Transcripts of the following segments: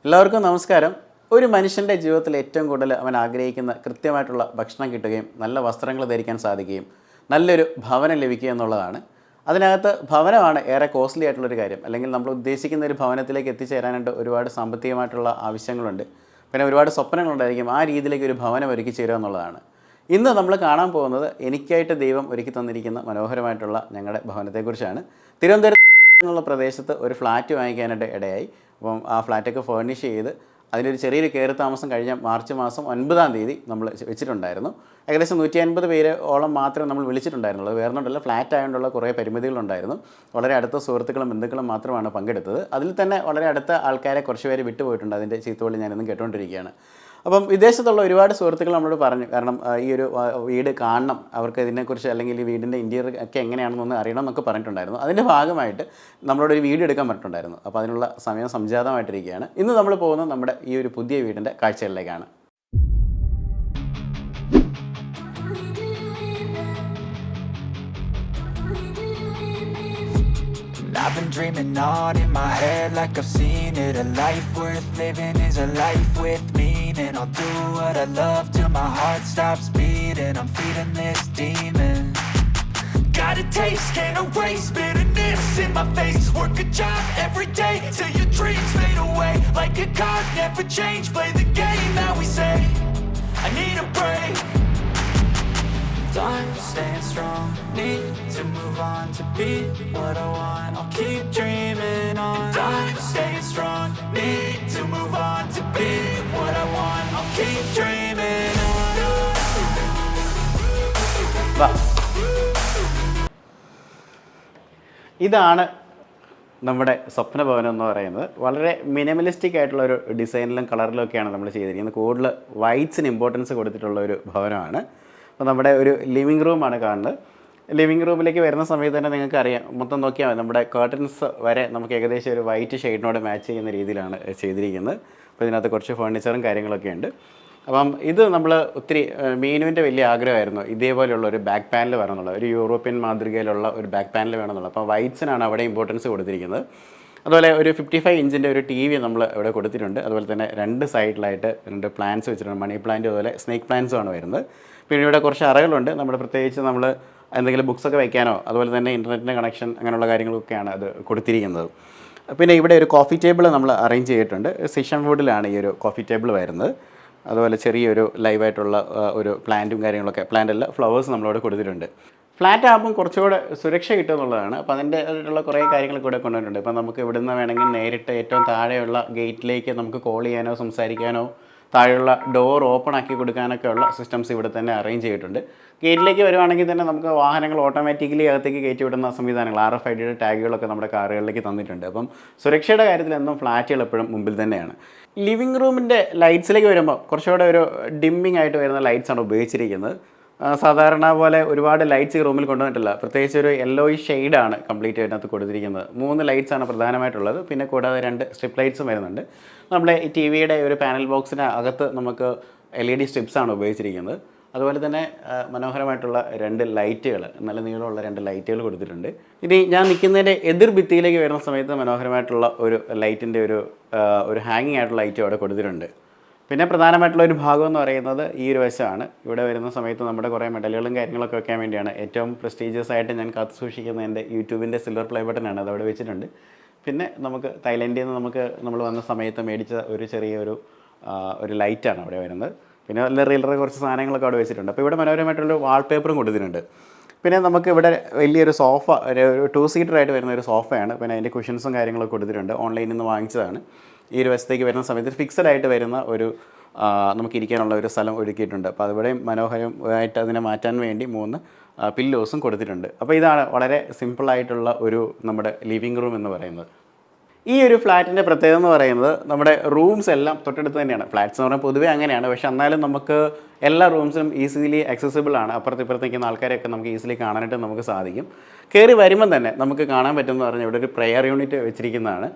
എല്ലാവർക്കും നമസ്കാരം. ഒരു മനുഷ്യൻ്റെ ജീവിതത്തിൽ ഏറ്റവും കൂടുതൽ അവൻ ആഗ്രഹിക്കുന്ന കൃത്യമായിട്ടുള്ള ഭക്ഷണം കിട്ടുകയും നല്ല വസ്ത്രങ്ങൾ ധരിക്കാൻ സാധിക്കുകയും നല്ലൊരു ഭവനം ലഭിക്കുക എന്നുള്ളതാണ്. അതിനകത്ത് ഭവനമാണ് ഏറെ കോസ്റ്റ്ലി ആയിട്ടുള്ളൊരു കാര്യം. അല്ലെങ്കിൽ നമ്മൾ ഉദ്ദേശിക്കുന്ന ഒരു ഭവനത്തിലേക്ക് എത്തിച്ചേരാനായിട്ട് ഒരുപാട് സാമ്പത്തികമായിട്ടുള്ള ആവശ്യങ്ങളുണ്ട്. പിന്നെ ഒരുപാട് സ്വപ്നങ്ങളുണ്ടായിരിക്കും. ആ രീതിയിലേക്ക് ഒരു ഭവനം ഒരുക്കി ചേരുക എന്നുള്ളതാണ്. ഇന്ന് നമ്മൾ കാണാൻ പോകുന്നത് എനിക്കായിട്ട് ദൈവം ഒരുക്കി തന്നിരിക്കുന്ന മനോഹരമായിട്ടുള്ള ഞങ്ങളുടെ ഭവനത്തെക്കുറിച്ചാണ്. തിരുവനന്തപുരം എന്നുള്ള പ്രദേശത്ത് ഒരു ഫ്ലാറ്റ് വാങ്ങിക്കാനായിട്ട് ഇടയായി. അപ്പം ആ ഫ്ലാറ്റൊക്കെ ഫേർണിഷ് ചെയ്ത് അതിലൊരു ചെറിയൊരു കയറി താമസം കഴിഞ്ഞ മാർച്ച് മാസം 9-ാം തീയതി നമ്മൾ വെച്ചിട്ടുണ്ടായിരുന്നു. ഏകദേശം 150 പേര് ഓളം മാത്രമേ നമ്മൾ വിളിച്ചിട്ടുണ്ടായിരുന്നുള്ളൂ. വേറൊന്നുമല്ല, ഫ്ലാറ്റ് ആയതുകൊണ്ടുള്ള കുറേ പരിമിതികളുണ്ടായിരുന്നു. വളരെ അടുത്ത സുഹൃത്തുക്കളും ബന്ധുക്കളും മാത്രമാണ് പങ്കെടുത്തത്. അതിൽ തന്നെ വളരെ അടുത്ത ആൾക്കാരെ കുറച്ച് പേര് വിട്ടുപോയിട്ടുണ്ട്. അതിൻ്റെ ചീത്തവിളി ഞാനിന്നും കേട്ടുകൊണ്ടിരിക്കുകയാണ്. അപ്പം വിദേശത്തുള്ള ഒരുപാട് സുഹൃത്തുക്കൾ നമ്മളോട് പറഞ്ഞു, കാരണം ഈ ഒരു വീട് കാണണം, അവർക്ക് ഇതിനെക്കുറിച്ച് അല്ലെങ്കിൽ ഈ വീടിൻ്റെ ഇൻറ്റീരിയർ ഒക്കെ എങ്ങനെയാണെന്നൊന്ന് അറിയണം എന്നൊക്കെ പറഞ്ഞിട്ടുണ്ടായിരുന്നു. അതിൻ്റെ ഭാഗമായിട്ട് നമ്മളോടൊരു വീഡിയോ എടുക്കാൻ പറഞ്ഞിട്ടുണ്ടായിരുന്നു. അപ്പോൾ അതിനുള്ള സമയം സംജാതമായിട്ടിരിക്കുകയാണ്. ഇന്ന് നമ്മൾ പോകുന്നത് നമ്മുടെ ഈ ഒരു പുതിയ വീടിൻ്റെ കാഴ്ചകളിലേക്കാണ്. I've been dreaming on in my head like I've seen it. A life worth living is a life with meaning. I'll do what I love till my heart stops beating. I'm feeding this demon. Got a taste, can't erase bitterness in my face. Work a job every day till your dreams fade away. Like a card, never change, play the game that we say. I need a break. I'm staying strong, need to move on to be what I want. I'll keep dreaming on. I'm staying strong, need to move on to be what I want. I'll keep dreaming on. ഇതാണ് നമ്മുടെ സ്വപ്നഭവനം എന്ന് പറയുന്നത്. വളരെ minimalistic ആയിട്ടുള്ള ഒരു ഡിസൈനിലും കളറിലും ഒക്കെയാണ് നമ്മൾ ചെയ്തിരിക്കുന്നത്. കൂടുതൽ വൈറ്റ്സിന് ഇമ്പോർട്ടൻസ് കൊടുത്തിട്ടുള്ള ഒരു ഭവനമാണ്. അപ്പോൾ നമ്മുടെ ഒരു ലിവിങ് റൂമാണ് കാണുന്നത്. ലിവിങ് റൂമിലേക്ക് വരുന്ന സമയത്ത് തന്നെ നിങ്ങൾക്ക് അറിയാം, മൊത്തം നോക്കിയാൽ മതി, നമ്മുടെ കർട്ടൻസ് വരെ നമുക്ക് ഏകദേശം ഒരു വൈറ്റ് ഷെയ്ഡിനോട് മാച്ച് ചെയ്യുന്ന രീതിയിലാണ് ചെയ്തിരിക്കുന്നത്. അപ്പോൾ ഇതിനകത്ത് കുറച്ച് ഫർണിച്ചറും കാര്യങ്ങളൊക്കെ ഉണ്ട്. അപ്പം ഇത് നമ്മൾ ഒത്തിരി മീനുവിൻ്റെ വലിയ ആഗ്രഹമായിരുന്നു ഇതേപോലെയുള്ള ഒരു ബാക്ക് പാനൽ വേണമെന്നുള്ളത്, ഒരു യൂറോപ്യൻ മാതൃകയിലുള്ള ഒരു ബാക്ക് പാനൽ വേണമെന്നുള്ളത്. അപ്പോൾ വൈറ്റ്സിനാണ് അവിടെ ഇമ്പോർട്ടൻസ് കൊടുത്തിരിക്കുന്നത്. അതുപോലെ ഒരു 55 ഇഞ്ചിൻ്റെ ഒരു TV നമ്മൾ ഇവിടെ കൊടുത്തിട്ടുണ്ട്. അതുപോലെ തന്നെ 2 സൈഡിലായിട്ട് 2 പ്ലാന്റ്സ് വെച്ചിട്ടുണ്ട്. മണി പ്ലാന്റ്, അതുപോലെ സ്നേക്ക് പ്ലാന്റ്സുമാണ് വരുന്നത്. പിന്നെ ഇവിടെ കുറച്ച് അറകളുണ്ട്. പ്രത്യേകിച്ച് നമ്മൾ എന്തെങ്കിലും ബുക്സൊക്കെ വയ്ക്കാനോ അതുപോലെ തന്നെ ഇൻ്റർനെറ്റിൻ്റെ കണക്ഷൻ അങ്ങനെയുള്ള കാര്യങ്ങളൊക്കെയാണ് അത് കൊടുത്തിരിക്കുന്നത്. പിന്നെ ഇവിടെ ഒരു കോഫി ടേബിൾ നമ്മൾ അറേഞ്ച് ചെയ്തിട്ടുണ്ട്. സിഷൻ വുഡിലാണ് ഈ ഒരു കോഫി ടേബിൾ വരുന്നത്. അതുപോലെ ചെറിയൊരു ലൈവായിട്ടുള്ള ഒരു പ്ലാന്റും കാര്യങ്ങളൊക്കെ, പ്ലാന്റല്ല ഫ്ലവേഴ്സ് നമ്മളവിടെ കൊടുത്തിട്ടുണ്ട്. ഫ്ലാറ്റ് ആകുമ്പം കുറച്ചുകൂടെ സുരക്ഷ കിട്ടുക എന്നുള്ളതാണ്. അപ്പോൾ അതിൻ്റെ ആയിട്ടുള്ള കുറേ കാര്യങ്ങളൊക്കെ ഇവിടെ കൊണ്ടുവന്നിട്ടുണ്ട്. ഇപ്പോൾ നമുക്ക് ഇവിടുന്ന് വേണമെങ്കിൽ നേരിട്ട് ഏറ്റവും താഴെയുള്ള ഗേറ്റിലേക്ക് നമുക്ക് കോൾ ചെയ്യാനോ സംസാരിക്കാനോ താഴെയുള്ള ഡോർ ഓപ്പൺ ആക്കി കൊടുക്കാനൊക്കെ ഉള്ള സിസ്റ്റംസ് ഇവിടെ തന്നെ അറേഞ്ച് ചെയ്തിട്ടുണ്ട്. ഗേറ്റിലേക്ക് വരുവാണെങ്കിൽ തന്നെ നമുക്ക് വാഹനങ്ങൾ ഓട്ടോമാറ്റിക്കലി അകത്തേക്ക് കയറ്റി വിടുന്ന സംവിധാനങ്ങൾ, RFID ടാഗുകളൊക്കെ നമ്മുടെ കാറുകളിലേക്ക് തന്നിട്ടുണ്ട്. അപ്പം സുരക്ഷയുടെ കാര്യത്തിൽ എന്നും ഫ്ലാറ്റുകൾ എപ്പോഴും മുമ്പിൽ തന്നെയാണ്. ലിവിങ് റൂമിൻ്റെ ലൈറ്റ്സിലേക്ക് വരുമ്പോൾ കുറച്ചുകൂടെ ഒരു ഡിമ്മിങ് ആയിട്ട് വരുന്ന ലൈറ്റ്സാണ് ഉപയോഗിച്ചിരിക്കുന്നത്. സാധാരണ പോലെ ഒരുപാട് ലൈറ്റ്സ് ഈ റൂമിൽ കൊണ്ടുവന്നിട്ടില്ല. പ്രത്യേകിച്ച് ഒരു യെല്ലോയിഷ് ഷെയ്ഡാണ് കംപ്ലീറ്റ് അതിനകത്ത് കൊടുത്തിരിക്കുന്നത്. 3 ലൈറ്റ്സാണ് പ്രധാനമായിട്ടുള്ളത്. പിന്നെ കൂടാതെ 2 സ്ട്രിപ്പ് ലൈറ്റ്സും വരുന്നുണ്ട്. നമ്മുടെ ഈ TVയുടെ ഒരു പാനൽ ബോക്സിന് അകത്ത് നമുക്ക് LED സ്ട്രിപ്സാണ് ഉപയോഗിച്ചിരിക്കുന്നത്. അതുപോലെ തന്നെ മനോഹരമായിട്ടുള്ള 2 ലൈറ്റുകൾ, നല്ല നീളമുള്ള 2 ലൈറ്റുകൾ കൊടുത്തിട്ടുണ്ട്. ഇനി ഞാൻ നിൽക്കുന്നതിൻ്റെ എതിർ ഭിത്തിയിലേക്ക് വരുന്ന സമയത്ത് മനോഹരമായിട്ടുള്ള ഒരു ലൈറ്റിൻ്റെ ഒരു ഹാങ്ങിങ് ആയിട്ടുള്ള ലൈറ്റും അവിടെ കൊടുത്തിട്ടുണ്ട്. പിന്നെ പ്രധാനമായിട്ടുള്ള ഒരു ഭാഗം എന്ന് പറയുന്നത് ഈ ഒരു വശമാണ്. ഇവിടെ വരുന്ന സമയത്ത് നമ്മുടെ കുറേ മെഡലുകളും കാര്യങ്ങളൊക്കെ വെക്കാൻ വേണ്ടിയാണ്. ഏറ്റവും പ്രസ്റ്റീജിയസ് ആയിട്ട് ഞാൻ കാത്തു സൂക്ഷിക്കുന്ന എൻ്റെ യൂട്യൂബിൻ്റെ സിൽവർ പ്ലേ ബട്ടനാണ്, അതവിടെ വെച്ചിട്ടുണ്ട്. പിന്നെ നമുക്ക് തായ്ലൻഡിൽ നിന്ന് നമ്മൾ വന്ന സമയത്ത് മേടിച്ച ഒരു ചെറിയൊരു ലൈറ്റാണ് അവിടെ വരുന്നത്. പിന്നെ നല്ല റിയലറി കുറച്ച് സാധനങ്ങളൊക്കെ അവിടെ വെച്ചിട്ടുണ്ട്. അപ്പോൾ ഇവിടെ മനോഹരമായിട്ടുള്ളൊരു വാൾപേപ്പറും കൊടുത്തിട്ടുണ്ട്. പിന്നെ നമുക്ക് ഇവിടെ വലിയൊരു സോഫ, ഒരു 2 സീറ്ററായിട്ട് വരുന്ന ഒരു സോഫയാണ്. പിന്നെ അതിൻ്റെ കുഷൻസും കാര്യങ്ങളൊക്കെ കൊടുത്തിട്ടുണ്ട്. ഓൺലൈനിൽ നിന്ന് വാങ്ങിച്ചതാണ്. ഈ ഒരു വശത്തേക്ക് വരുന്ന സമയത്ത് ഫിക്സഡ് ആയിട്ട് വരുന്ന ഒരു നമുക്ക് ഇരിക്കാനുള്ള ഒരു സ്ഥലം ഒരുക്കിയിട്ടുണ്ട്. അപ്പോൾ അതിവിടെ മനോഹരമായിട്ട് അതിനെ മാറ്റാൻ വേണ്ടി 3 പില്ലോസും കൊടുത്തിട്ടുണ്ട്. അപ്പോൾ ഇതാണ് വളരെ സിമ്പിളായിട്ടുള്ള ഒരു നമ്മുടെ ലിവിങ് റൂം എന്ന് പറയുന്നത്. ഈ ഒരു ഫ്ലാറ്റിൻ്റെ പ്രത്യേകത എന്ന് പറയുന്നത് നമ്മുടെ റൂംസ് എല്ലാം തൊട്ടടുത്ത് തന്നെയാണ്. ഫ്ലാറ്റ്സ് എന്ന് പറഞ്ഞാൽ പൊതുവേ അങ്ങനെയാണ്. പക്ഷേ എന്നാലും നമുക്ക് എല്ലാ റൂംസിനും ഈസിലി ആക്സസിബിൾ ആണ്. അപ്പുറത്ത് നിൽക്കുന്ന ആൾക്കാരെയൊക്കെ നമുക്ക് ഈസിലി കാണാനായിട്ട് നമുക്ക് സാധിക്കും. കയറി വരുമ്പം തന്നെ നമുക്ക് കാണാൻ പറ്റുമെന്ന് പറഞ്ഞാൽ ഇവിടെ ഒരു പ്രെയർ യൂണിറ്റ് വെച്ചിരിക്കുന്നതാണ്.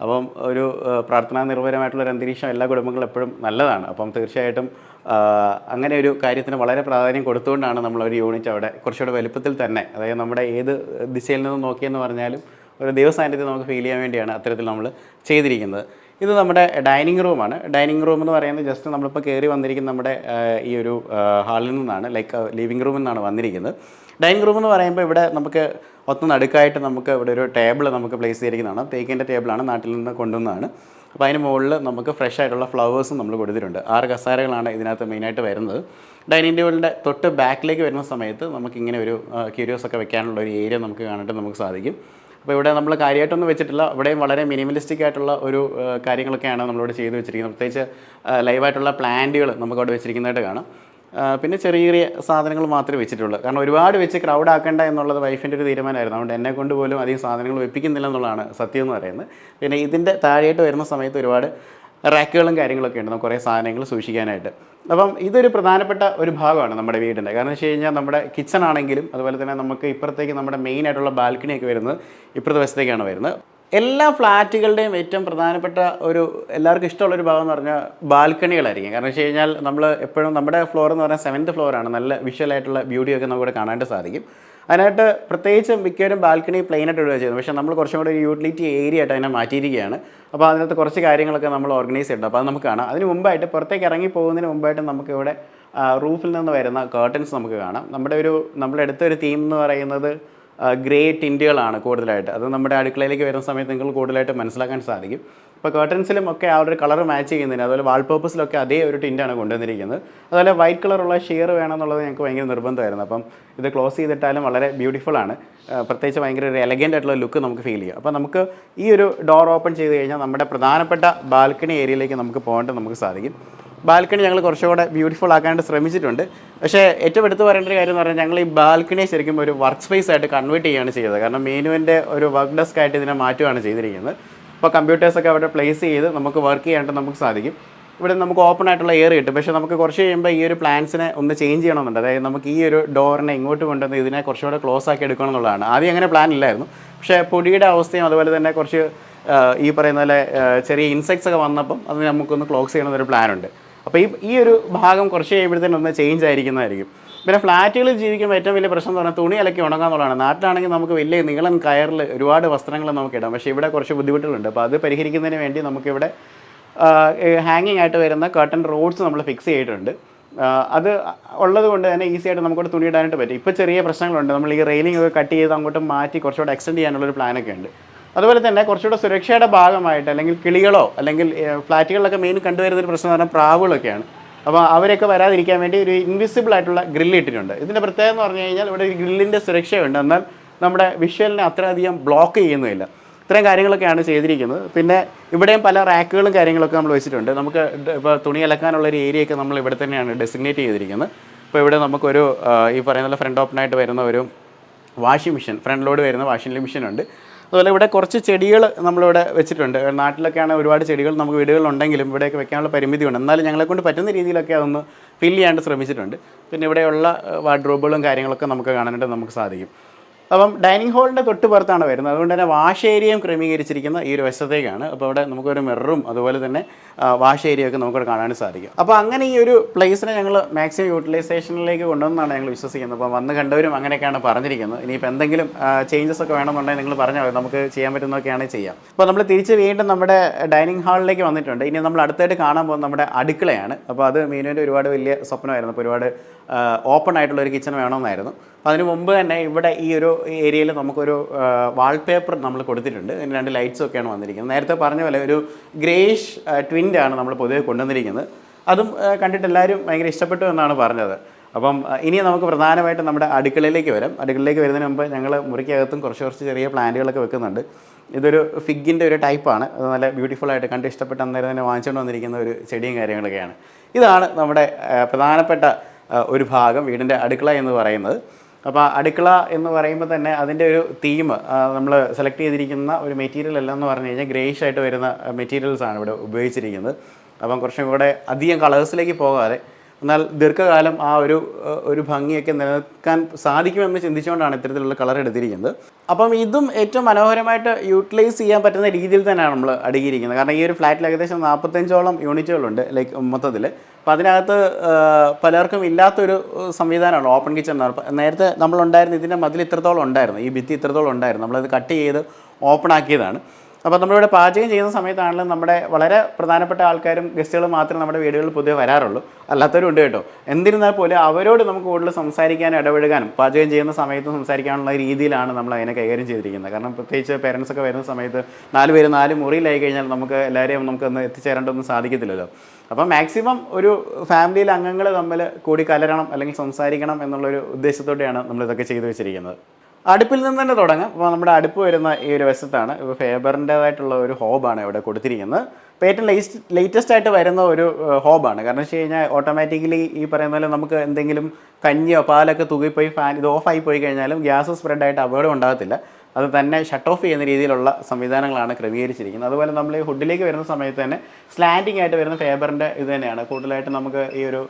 അപ്പം ഒരു പ്രാർത്ഥനാ നിർഭരമായിട്ടുള്ളൊരു അന്തരീക്ഷം എല്ലാ കുടുംബങ്ങളും എപ്പോഴും നല്ലതാണ്. അപ്പം തീർച്ചയായിട്ടും അങ്ങനെ ഒരു കാര്യത്തിന് വളരെ പ്രാധാന്യം കൊടുത്തുകൊണ്ടാണ് നമ്മളൊരു യൂണിറ്റ് അവിടെ കുറച്ചുകൂടെ വലുപ്പത്തിൽ തന്നെ, അതായത് നമ്മുടെ ഏത് ദിശയിൽ നിന്ന് നോക്കിയെന്ന് പറഞ്ഞാലും ഒരു ദൈവസാന്നിധ്യം നമുക്ക് ഫീൽ ചെയ്യാൻ വേണ്ടിയാണ് അത്തരത്തിൽ നമ്മൾ ചെയ്തിരിക്കുന്നത്. ഇത് നമ്മുടെ ഡൈനിങ് റൂമാണ്. ഡൈനിങ് റൂം എന്ന് പറയുന്നത് ജസ്റ്റ് നമ്മളിപ്പോൾ കയറി വന്നിരിക്കുന്ന നമ്മുടെ ഈ ഒരു ഹാളിൽ നിന്നാണ്, ലൈക്ക് ലിവിങ് റൂമിൽ നിന്നാണ് വന്നിരിക്കുന്നത്. ഡൈനിങ് റൂം എന്ന് പറയുമ്പോൾ ഇവിടെ നമുക്ക് ഒത്ത നടുക്കായിട്ട് നമുക്ക് ഇവിടെ ഒരു ടേബിൾ നമുക്ക് പ്ലേസ് ചെയ്തിരിക്കുന്നതാണ്. തേക്കിൻ്റെ ടേബിളാണ്, നാട്ടിൽ നിന്ന് കൊണ്ടുവന്നതാണ്. അപ്പോൾ അതിന് മുകളിൽ നമുക്ക് ഫ്രഷ് ആയിട്ടുള്ള ഫ്ലവേഴ്സും നമ്മൾ കൊടുത്തിട്ടുണ്ട്. 6 കസേരകളാണ് ഇതിനകത്ത് മെയിനായിട്ട് വരുന്നത്. ഡൈനിങ് ടേബിളിൻ്റെ തൊട്ട് ബാക്കിലേക്ക് വരുന്ന സമയത്ത് നമുക്കിങ്ങനെ ഒരു ക്യൂരിയോസ് ഒക്കെ വെക്കാനുള്ള ഒരു ഏരിയ നമുക്ക് കാണാനായിട്ട് നമുക്ക് സാധിക്കും. അപ്പോൾ ഇവിടെ നമ്മൾ കാര്യമായിട്ടൊന്നും വെച്ചിട്ടില്ല. ഇവിടെയും വളരെ മിനിമലിസ്റ്റിക് ആയിട്ടുള്ള ഒരു കാര്യങ്ങളൊക്കെയാണ് നമ്മളിവിടെ ചെയ്ത് വെച്ചിരിക്കുന്നത്. പ്രത്യേകിച്ച് ലൈവായിട്ടുള്ള പ്ലാന്റുകൾ നമുക്കവിടെ വെച്ചിരിക്കുന്നതായിട്ട് കാണാം. പിന്നെ ചെറിയ ചെറിയ സാധനങ്ങൾ മാത്രമേ വെച്ചിട്ടുള്ളൂ. കാരണം ഒരുപാട് വെച്ച് ക്രൗഡ് ആക്കേണ്ട എന്നുള്ളത് വൈഫിൻ്റെ ഒരു തീരുമാനമായിരുന്നു. അതുകൊണ്ട് എന്നെ കൊണ്ട് പോലും അധികം സാധനങ്ങൾ വെപ്പിക്കുന്നില്ല എന്നുള്ളതാണ് സത്യം എന്ന് പറയുന്നത്. പിന്നെ ഇതിൻ്റെ താഴെയായിട്ട് വരുന്ന സമയത്ത് ഒരുപാട് റാക്കുകളും കാര്യങ്ങളൊക്കെ ഉണ്ട്, നമുക്ക് കുറേ സാധനങ്ങൾ സൂക്ഷിക്കാനായിട്ട്. അപ്പം ഇതൊരു പ്രധാനപ്പെട്ട ഒരു ഭാഗമാണ് നമ്മുടെ വീടിൻ്റെ. കാരണം വെച്ച് കഴിഞ്ഞാൽ നമ്മുടെ കിച്ചൺ ആണെങ്കിലും അതുപോലെ തന്നെ നമുക്ക് ഇപ്പുറത്തേക്ക് നമ്മുടെ മെയിൻ ആയിട്ടുള്ള ബാൽക്കണിയൊക്കെ വരുന്നത് ഇപ്പുറത്തെ വശത്തേക്കാണ് വരുന്നത്. എല്ലാ ഫ്ലാറ്റുകളുടെയും ഏറ്റവും പ്രധാനപ്പെട്ട ഒരു എല്ലാവർക്കും ഇഷ്ടമുള്ളൊരു ഭാഗം എന്ന് പറഞ്ഞാൽ ബാൽക്കണികളായിരിക്കും. കാരണം വെച്ച് കഴിഞ്ഞാൽ നമ്മൾ എപ്പോഴും നമ്മുടെ ഫ്ലോർ എന്ന് പറഞ്ഞാൽ 7th ഫ്ലോറാണ്. നല്ല വിഷ്വലായിട്ടുള്ള ബ്യൂട്ടിയൊക്കെ നമുക്കിവിടെ കാണാനായിട്ട് സാധിക്കും. അതിനായിട്ട് പ്രത്യേകിച്ച് മിക്കവരും ബാൽക്കണി പ്ലെയിനായിട്ട് ഇടുക ചെയ്യുന്നത്. പക്ഷേ നമ്മൾ കുറച്ചും കൂടെ ഒരു യൂട്ടിലിറ്റി ഏരിയ ആയിട്ട് അതിനെ മാറ്റിയിരിക്കുകയാണ്. അപ്പോൾ അതിനകത്ത് കുറച്ച് കാര്യങ്ങളൊക്കെ നമ്മൾ ഓർഗനൈസ് ചെയ്തിട്ടുണ്ട്. അപ്പോൾ അത് നമുക്ക് കാണാം. അതിന് മുമ്പായിട്ട് പുറത്തേക്ക് ഇറങ്ങി പോകുന്നതിന് മുമ്പായിട്ട് നമുക്കിവിടെ റൂഫിൽ നിന്ന് വരുന്ന കേർട്ടൻസ് നമുക്ക് കാണാം. നമ്മളെടുത്ത ഒരു തീം എന്ന് പറയുന്നത് ഗ്രേ ടിൻറ്റുകളാണ് കൂടുതലായിട്ട്. അത് നമ്മുടെ അടുക്കളയിലേക്ക് വരുന്ന സമയത്ത് നിങ്ങൾക്ക് കൂടുതലായിട്ട് മനസ്സിലാക്കാൻ സാധിക്കും. ഇപ്പോൾ കേർട്ടൻസിലും ഒക്കെ ആ ഒരു കളർ മാച്ച് ചെയ്യുന്നതിന്, അതുപോലെ വാൾപേപ്പേഴ്സിലൊക്കെ അതേ ഒരു ടിൻറ്റാണ് കൊണ്ടുവന്നിരിക്കുന്നത്. അതുപോലെ വൈറ്റ് കളറുള്ള ഷെയർ വേണമെന്നുള്ളത് ഞങ്ങൾക്ക് ഭയങ്കര നിർബന്ധമായിരുന്നു. അപ്പം ഇത് ക്ലോസ് ചെയ്തിട്ടാലും വളരെ ബ്യൂട്ടിഫുൾ ആണ്. പ്രത്യേകിച്ച് ഭയങ്കര ഒരു എലഗൻ്റ് ആയിട്ടുള്ള ലുക്ക് നമുക്ക് ഫീൽ ചെയ്യും. അപ്പോൾ നമുക്ക് ഈ ഒരു ഡോർ ഓപ്പൺ ചെയ്ത് കഴിഞ്ഞാൽ നമ്മുടെ പ്രധാനപ്പെട്ട ബാൽക്കണി ഏരിയയിലേക്ക് നമുക്ക് പോകാനായിട്ട് നമുക്ക് സാധിക്കും. ബാൽക്കണി ഞങ്ങൾ കുറച്ചുകൂടെ ബ്യൂട്ടിഫുൾ ആക്കാനായിട്ട് ശ്രമിച്ചിട്ടുണ്ട്. പക്ഷേ ഏറ്റവും എടുത്ത് പറയേണ്ട ഒരു കാര്യം എന്ന് പറഞ്ഞാൽ ഞങ്ങൾ ഈ ബാൽക്കണിയെ ശരിക്കും ഒരു വർക്ക് സ്പേസ് ആയിട്ട് കൺവേർട്ട് ചെയ്യുകയാണ് ചെയ്തത്. കാരണം മെനുവിൻ്റെ ഒരു വർക്ക് ഡെസ്ക് ആയിട്ട് ഇതിനെ മാറ്റുകയാണ് ചെയ്തിരിക്കുന്നത്. അപ്പോൾ കമ്പ്യൂട്ടേഴ്സൊക്കെ അവിടെ പ്ലേസ് ചെയ്ത് നമുക്ക് വർക്ക് ചെയ്യാനായിട്ട് നമുക്ക് സാധിക്കും. ഇവിടെ നമുക്ക് ഓപ്പൺ ആയിട്ടുള്ള എയർ കിട്ടും. പക്ഷേ നമുക്ക് കുറച്ച് കഴിയുമ്പോൾ ഈ ഒരു പ്ലാൻസിനെ ഒന്ന് ചേഞ്ച് ചെയ്യണമെന്നുണ്ട്. അതായത് നമുക്ക് ഈ ഒരു ഡോറിനെ ഇങ്ങോട്ട് കൊണ്ടുവന്ന് ഇതിനെ കുറച്ചുകൂടെ ക്ലോസ് ആക്കി എടുക്കണം എന്നുള്ളതാണ്. ആദ്യം അങ്ങനെ പ്ലാൻ ഇല്ലായിരുന്നു. പക്ഷേ പൊടിയുടെ അവസ്ഥയും അതുപോലെ തന്നെ കുറച്ച് ഈ പറയുന്ന പോലെ ചെറിയ ഇൻസെക്ട്സ് ഒക്കെ വന്നപ്പം അത് നമുക്കൊന്ന് ക്ലോസ് ചെയ്യണമെന്നൊരു പ്ലാനുണ്ട്. അപ്പോൾ ഈ ഒരു ഭാഗം കുറച്ച് കഴിയുമ്പോഴത്തേനും ഒന്ന് ചേഞ്ച് ആയിരിക്കുന്നതായിരിക്കും. പിന്നെ ഫ്ലാറ്റുകളിൽ ജീവിക്കുമ്പോൾ ഏറ്റവും വലിയ പ്രശ്നം എന്ന് പറഞ്ഞാൽ തുണി അലക്കി ഉണങ്ങാന്നുള്ളതാണ്. നാട്ടിലാണെങ്കിൽ നമുക്ക് വലിയ നീളം കയറിൽ ഒരുപാട് വസ്ത്രങ്ങൾ നമുക്ക് ഇടാം. പക്ഷേ ഇവിടെ കുറച്ച് ബുദ്ധിമുട്ടുകളുണ്ട്. അപ്പോൾ അത് പരിഹരിക്കുന്നതിന് വേണ്ടി നമുക്കിവിടെ ഹാങ്ങിങ് ആയിട്ട് വരുന്ന കർട്ടൻ റോഡ്സ് നമ്മൾ ഫിക്സ് ചെയ്തിട്ടുണ്ട്. അത് ഉള്ളത് കൊണ്ട് തന്നെ ഈസി ആയിട്ട് നമുക്കവിടെ തുണി ഇടാനായിട്ട് പറ്റും. ഇപ്പോൾ ചെറിയ പ്രശ്നങ്ങളുണ്ട്. നമ്മൾ ഈ റെയിലിംഗ് ഒക്കെ കട്ട് ചെയ്ത് അങ്ങോട്ട് മാറ്റി കുറച്ചുകൂടെ എക്സ്റ്റെൻഡ് ചെയ്യാനുള്ളൊരു പ്ലാനൊക്കെ ഉണ്ട്. അതുപോലെ തന്നെ കുറച്ചുകൂടെ സുരക്ഷയുടെ ഭാഗമായിട്ട് അല്ലെങ്കിൽ കിളികളോ അല്ലെങ്കിൽ ഫ്ലാറ്റുകളിലൊക്കെ മെയിൻ കണ്ടുവരുന്നൊരു പ്രശ്നം എന്ന് പറഞ്ഞാൽ പ്രാവുകളൊക്കെയാണ്. അപ്പോൾ അവരൊക്കെ വരാതിരിക്കാൻ വേണ്ടി ഒരു ഇൻവിസിബിൾ ആയിട്ടുള്ള ഗ്രില്ല് ഇട്ടിട്ടുണ്ട്. ഇതിൻ്റെ പ്രത്യേകത എന്ന് പറഞ്ഞു കഴിഞ്ഞാൽ ഇവിടെ ഒരു ഗ്രില്ലിൻ്റെ സുരക്ഷയുണ്ട്. എന്നാൽ നമ്മുടെ വിഷ്വലിനെ അത്രയധികം ബ്ലോക്ക് ചെയ്യുന്നുമില്ല. ഇത്രയും കാര്യങ്ങളൊക്കെയാണ് ചെയ്തിരിക്കുന്നത്. പിന്നെ ഇവിടെയും പല റാക്കുകളും കാര്യങ്ങളൊക്കെ നമ്മൾ വെച്ചിട്ടുണ്ട്. നമുക്ക് ഇപ്പോൾ തുണി അലക്കാനുള്ളൊരു ഏരിയയൊക്കെ നമ്മൾ ഇവിടെ തന്നെയാണ് ഡെസിഗ്നേറ്റ് ചെയ്തിരിക്കുന്നത്. ഇപ്പോൾ ഇവിടെ നമുക്കൊരു ഈ പറയുന്ന ഫ്രണ്ട് ഓപ്പണായിട്ട് വരുന്ന ഒരു വാഷിംഗ് മെഷീൻ, ഫ്രണ്ട് ലോഡ് വരുന്ന വാഷിംഗ് മെഷീൻ ഉണ്ട്. അതുപോലെ ഇവിടെ കുറച്ച് ചെടികൾ നമ്മളിവിടെ വെച്ചിട്ടുണ്ട്. നാട്ടിലൊക്കെയാണ് ഒരുപാട് ചെടികൾ നമുക്ക് വീടുകളുണ്ടെങ്കിലും ഇവിടെയൊക്കെ വെക്കാനുള്ള പരിമിതിയുണ്ട്. എന്നാലും ഞങ്ങളെക്കൊണ്ട് പറ്റുന്ന രീതിയിലൊക്കെ അതൊന്ന് ഫില്ല് ചെയ്യാണ്ട് ശ്രമിച്ചിട്ടുണ്ട്. പിന്നെ ഇവിടെയുള്ള വാർഡ്രോബുകളും കാര്യങ്ങളൊക്കെ നമുക്ക് കാണാനായിട്ട് നമുക്ക് സാധിക്കും. അപ്പം ഡൈനിങ് ഹാളിൻ്റെ തൊട്ട് പുറത്താണ് വരുന്നത്. അതുകൊണ്ട് തന്നെ വാഷ് ഏരിയയും ക്രമീകരിച്ചിരിക്കുന്ന ഈ ഒരു വശത്തേക്കാണ്. അപ്പോൾ അവിടെ നമുക്കൊരു മിററും അതുപോലെ തന്നെ വാഷ് ഏരിയ ഒക്കെ നമുക്കിവിടെ കാണാൻ സാധിക്കും. അപ്പോൾ അങ്ങനെ ഈ ഒരു പ്ലേസിനെ ഞങ്ങൾ മാക്സിമം യൂട്ടിലൈസേഷനിലേക്ക് കൊണ്ടുവന്നാണ് ഞങ്ങൾ വിശ്വസിക്കുന്നത്. അപ്പോൾ വന്ന് കണ്ടവരും അങ്ങനെയൊക്കെയാണ് പറഞ്ഞിരിക്കുന്നത്. ഇനിയിപ്പോൾ എന്തെങ്കിലും ചേഞ്ചസ് ഒക്കെ വേണമെന്നുണ്ടെങ്കിൽ നിങ്ങൾ പറഞ്ഞാൽ മതി, നമുക്ക് ചെയ്യാൻ പറ്റുന്നതൊക്കെയാണ് ചെയ്യാം. അപ്പോൾ നമ്മൾ തിരിച്ച് വീണ്ടും നമ്മുടെ ഡൈനിങ് ഹാളിലേക്ക് വന്നിട്ടുണ്ട്. ഇനി നമ്മൾ അടുത്തായിട്ട് കാണാൻ പോകുന്നത് നമ്മുടെ അടുക്കളയാണ്. അപ്പോൾ അത് മീനുവിൻ്റെ ഒരുപാട് വലിയ സ്വപ്നമായിരുന്നു. അപ്പോൾ ഒരുപാട് ഓപ്പൺ ആയിട്ടുള്ള ഒരു കിച്ചൺ വേണമെന്നായിരുന്നു. അതിന് മുമ്പ് തന്നെ ഇവിടെ ഈ ഒരു ഏരിയയിൽ നമുക്കൊരു വാൾപേപ്പർ നമ്മൾ കൊടുത്തിട്ടുണ്ട്. ഇതിന് 2 ലൈറ്റ്സും ഒക്കെയാണ് വന്നിരിക്കുന്നത്. നേരത്തെ പറഞ്ഞ പോലെ ഒരു ഗ്രേഷ് ട്വിൻ്റാണ് നമ്മൾ പൊതുവെ കൊണ്ടുവന്നിരിക്കുന്നത്. അതും കണ്ടിട്ട് എല്ലാവരും ഭയങ്കര ഇഷ്ടപ്പെട്ടു എന്നാണ് പറഞ്ഞത്. അപ്പം ഇനി നമുക്ക് പ്രധാനമായിട്ടും നമ്മുടെ അടുക്കളയിലേക്ക് വരാം. അടുക്കളയിലേക്ക് വരുന്നതിന് മുമ്പ് ഞങ്ങൾ മുറിക്കകത്തും കുറച്ച് ചെറിയ പ്ലാന്റുകളൊക്കെ വെക്കുന്നുണ്ട്. ഇതൊരു ഫിഗിൻ്റെ ഒരു ടൈപ്പാണ്. അത് നല്ല ബ്യൂട്ടിഫുള്ളായിട്ട് കണ്ട് ഇഷ്ടപ്പെട്ട് അന്നേരം തന്നെ വാങ്ങിച്ചുകൊണ്ട് വന്നിരിക്കുന്ന ഒരു ചെടിയും കാര്യങ്ങളൊക്കെയാണ്. ഇതാണ് നമ്മുടെ പ്രധാനപ്പെട്ട ഒരു ഭാഗം, വീടിൻ്റെ അടുക്കള എന്ന് പറയുന്നത്. അപ്പോൾ അടുക്കള എന്ന് പറയുമ്പോൾ തന്നെ അതിൻ്റെ ഒരു തീം നമ്മൾ സെലക്ട് ചെയ്തിരിക്കുന്ന ഒരു മെറ്റീരിയൽ എല്ലാം എന്ന് പറഞ്ഞു കഴിഞ്ഞാൽ ഗ്രേഷ് ആയിട്ട് വരുന്ന മെറ്റീരിയൽസാണ് ഇവിടെ ഉപയോഗിച്ചിരിക്കുന്നത്. അപ്പം കുറച്ചും കൂടെ അധികം കളേഴ്സിലേക്ക് പോകാതെ എന്നാൽ ദീർഘകാലം ആ ഒരു ഭംഗിയൊക്കെ നിലനിൽക്കാൻ സാധിക്കുമെന്ന് ചിന്തിച്ചുകൊണ്ടാണ് ഇത്തരത്തിലുള്ള കളർ എടുത്തിരിക്കുന്നത്. അപ്പം ഇതും ഏറ്റവും മനോഹരമായിട്ട് യൂട്ടിലൈസ് ചെയ്യാൻ പറ്റുന്ന രീതിയിൽ തന്നെയാണ് നമ്മൾ അടുക്കിയിരിക്കുന്നത്. കാരണം ഈ ഒരു ഫ്ലാറ്റിൽ ഏകദേശം 45ഓളം യൂണിറ്റുകളുണ്ട് ലൈക്ക് മൊത്തത്തിൽ. അപ്പോൾ അതിനകത്ത് പലർക്കും ഇല്ലാത്തൊരു സംവിധാനമാണ് ഓപ്പൺ കിച്ചൺ എന്ന് പറയുന്നത്. നേരത്തെ നമ്മളുണ്ടായിരുന്നു ഇതിൻ്റെ മതിൽ ഇത്രത്തോളം ഉണ്ടായിരുന്നു, ഈ ഭിത്തി ഇത്രത്തോളം ഉണ്ടായിരുന്നു. നമ്മളത് കട്ട് ചെയ്ത് ഓപ്പൺ ആക്കിയതാണ്. അപ്പോൾ നമ്മളിവിടെ പാചകം ചെയ്യുന്ന സമയത്താണെങ്കിലും നമ്മുടെ വളരെ പ്രധാനപ്പെട്ട ആൾക്കാരും ഗസ്റ്റുകളും മാത്രമേ നമ്മുടെ വീടുകളിൽ പൊതുവെ വരാറുള്ളൂ, അല്ലാത്തവരും ഉണ്ട് കേട്ടോ. എന്നിരുന്നാൽ പോലും അവരോട് നമുക്ക് കൂടുതൽ സംസാരിക്കാനും ഇടപഴകാനും പാചകം ചെയ്യുന്ന സമയത്ത് സംസാരിക്കാനുള്ള രീതിയിലാണ് നമ്മൾ അതിനെ കൈകാര്യം ചെയ്തിരിക്കുന്നത്. കാരണം പ്രത്യേകിച്ച് പേരൻസ് ഒക്കെ വരുന്ന സമയത്ത് 4 പേര് 4 മുറിയിലായി കഴിഞ്ഞാൽ നമുക്ക് എല്ലാവരെയും നമുക്കൊന്ന് എത്തിച്ചേരേണ്ടൊന്നും സാധിക്കത്തില്ലല്ലോ. അപ്പോൾ മാക്സിമം ഒരു ഫാമിലിയിലെ അംഗങ്ങൾ തമ്മിൽ കൂടി കലരണം അല്ലെങ്കിൽ സംസാരിക്കണം എന്നുള്ളൊരു ഉദ്ദേശത്തോടെയാണ് നമ്മളിതൊക്കെ ചെയ്തു വെച്ചിരിക്കുന്നത്. അടുപ്പിൽ നിന്ന് തന്നെ തുടങ്ങാം. അപ്പോൾ നമ്മുടെ അടുപ്പ് വരുന്ന ഈ ഒരു വശത്താണ്. ഇപ്പോൾ ഫേബറിൻ്റേതായിട്ടുള്ള ഒരു ഹോബാണ് ഇവിടെ കൊടുത്തിരിക്കുന്നത്. ഇപ്പോൾ ഏറ്റവും ലേറ്റസ്റ്റ് ആയിട്ട് വരുന്ന ഒരു ഹോബാണ്. കാരണം വെച്ച് കഴിഞ്ഞാൽ ഓട്ടോമാറ്റിക്കലി ഈ പറയുന്ന പോലെ നമുക്ക് എന്തെങ്കിലും കഞ്ഞിയോ പാലൊക്കെ തൂകിപ്പോയി ഇത് ഓഫായി പോയി കഴിഞ്ഞാലും ഗ്യാസ് സ്പ്രെഡായിട്ട് അപകടം ഉണ്ടാകത്തില്ല. അത് തന്നെ ഷട്ട് ഓഫ് ചെയ്യുന്ന രീതിയിലുള്ള സംവിധാനങ്ങളാണ് ക്രമീകരിച്ചിരിക്കുന്നത്. അതുപോലെ നമ്മൾ ഈ ഹുഡിലേക്ക് വരുന്ന സമയത്ത് തന്നെ സ്ലാൻഡിങ് ആയിട്ട് വരുന്ന ഫേബറിൻ്റെ ഇത് തന്നെയാണ്. കൂടുതലായിട്ട് നമുക്ക് ഈ ഒരു